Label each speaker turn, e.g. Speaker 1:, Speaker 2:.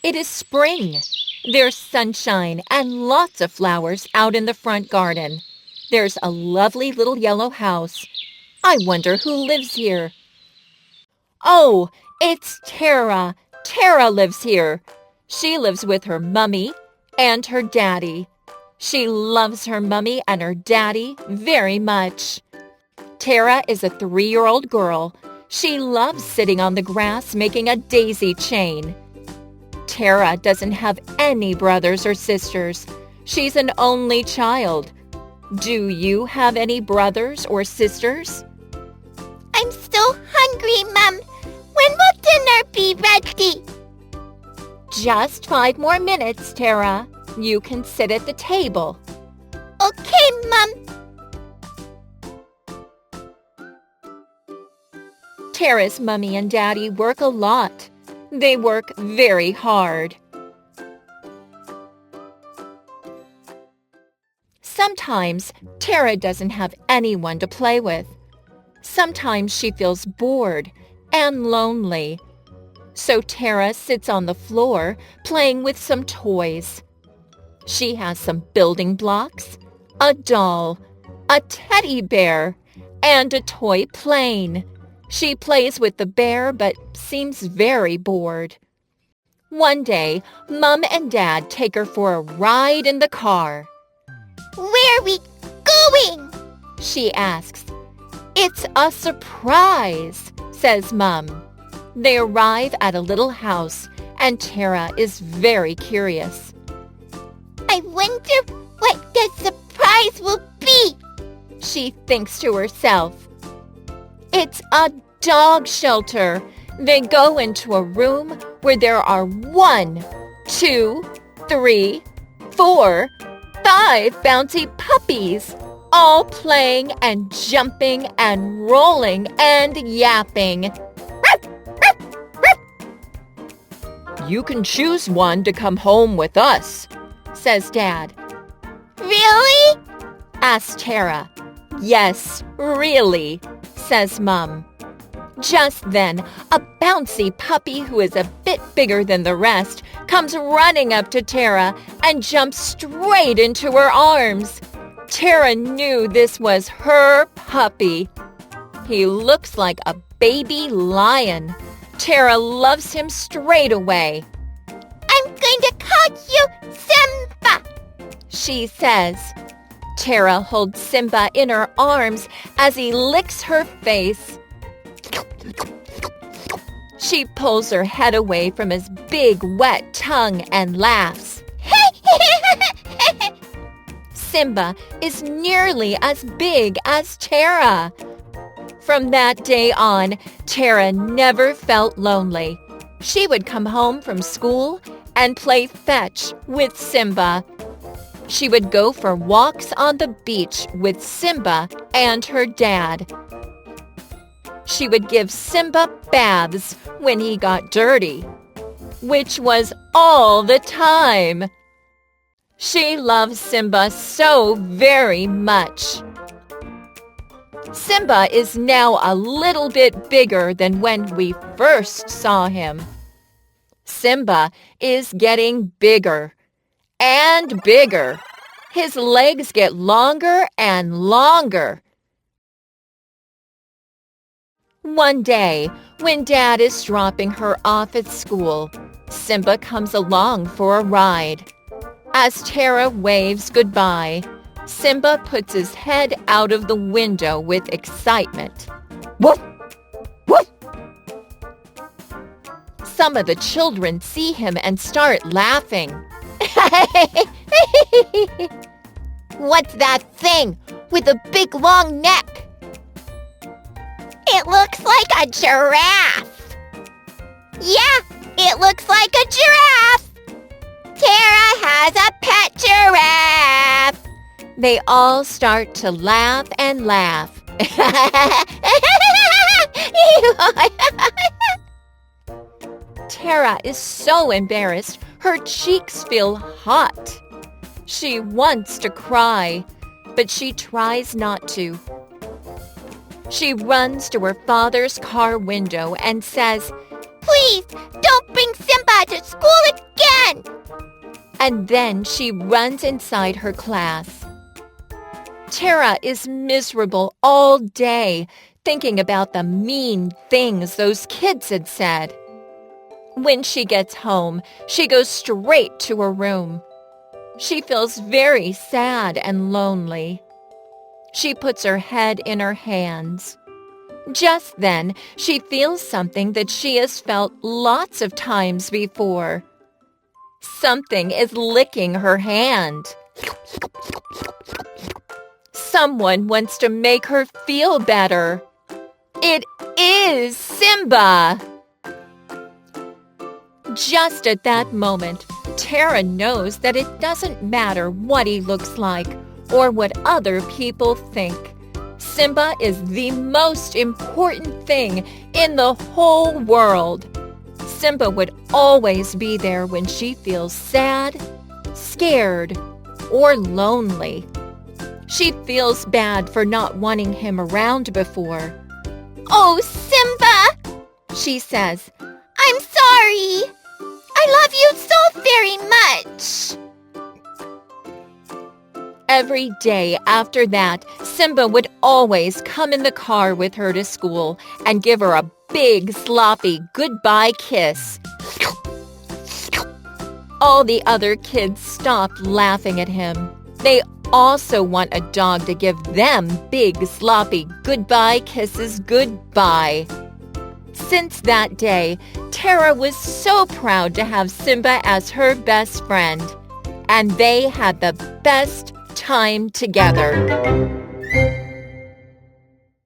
Speaker 1: It is spring. There's sunshine and lots of flowers out in the front garden. There's a lovely little yellow house. I wonder who lives here. Oh, it's Tara. Tara lives here. She lives with her mummy and her daddy. She loves her mummy and her daddy very much. Tara is a 3-year-old girl. She loves sitting on the grass making a daisy chain. Tara doesn't have any brothers or sisters. She's an only child. Do you have any brothers or sisters?
Speaker 2: I'm so hungry, Mom. When will dinner be ready?
Speaker 1: Just 5 more minutes, Tara. You can sit at the table.
Speaker 2: Okay, Mom.
Speaker 1: Tara's mummy and daddy work a lot. They work very hard. Sometimes Tara doesn't have anyone to play with. Sometimes she feels bored and lonely. So Tara sits on the floor playing with some toys. She has some building blocks, a doll, a teddy bear, and a toy plane. She plays with the bear but seems very bored. One day, Mom and Dad take her for a ride in the car.
Speaker 2: Where are we going?
Speaker 1: She asks. It's a surprise, says Mom. They arrive at a little house, and Tara is very curious.
Speaker 2: I wonder what the surprise will be.
Speaker 1: She thinks to herself. It's a dog shelter. They go into a room where there are 1, 2, 3, 4, 5 bouncy puppies, all playing and jumping and rolling and yapping. You can choose one to come home with us, says Dad.
Speaker 2: Really?
Speaker 1: Asks Tara. Yes, really, says Mom. Just then, a bouncy puppy who is a bit bigger than the rest comes running up to Tara and jumps straight into her arms. Tara knew this was her puppy. He looks like a baby lion. Tara loves him straight away.
Speaker 2: I'm going to call you Simba,
Speaker 1: she says. Tara holds Simba in her arms as he licks her face. She pulls her head away from his big, wet tongue and laughs. Simba is nearly as big as Tara. From that day on, Tara never felt lonely. She would come home from school and play fetch with Simba. She would go for walks on the beach with Simba and her dad. She would give Simba baths when he got dirty, which was all the time. She loves Simba so very much. Simba is now a little bit bigger than when we first saw him. Simba is getting bigger and bigger. His legs get longer and longer. One day, when Dad is dropping her off at school, Simba comes along for a ride. As Tara waves goodbye, Simba puts his head out of the window with excitement. Woof! Woof! Some of the children see him and start laughing.
Speaker 2: What's that thing with a big long neck? It looks like a giraffe. Yeah, it looks like a giraffe. Tara has a pet giraffe.
Speaker 1: They all start to laugh and laugh. Tara is so embarrassed, her cheeks feel hot. She wants to cry, but she tries not to. She runs to her father's car window and says,
Speaker 2: Please, don't bring Simba to school again.
Speaker 1: and then she runs inside her class. Tara is miserable all day, thinking about the mean things those kids had said. When she gets home, she goes straight to her room. She feels very sad and lonely. She puts her head in her hands. Just then, she feels something that she has felt lots of times before. Something is licking her hand. Someone wants to make her feel better. It is Simba! Just at that moment, Tara knows that it doesn't matter what he looks like or what other people think. Simba is the most important thing in the whole world. Simba would always be there when she feels sad, scared, or lonely. She feels bad for not wanting him around before.
Speaker 2: "Oh, Simba," she says, "I'm sorry. I love you so very much."
Speaker 1: Every day after that, Simba would always come in the car with her to school and give her a big, sloppy goodbye kiss. All the other kids stopped laughing at him. They also want a dog to give them big, sloppy goodbye kisses goodbye. Since that day, Tara was so proud to have Simba as her best friend, and they had the best time together.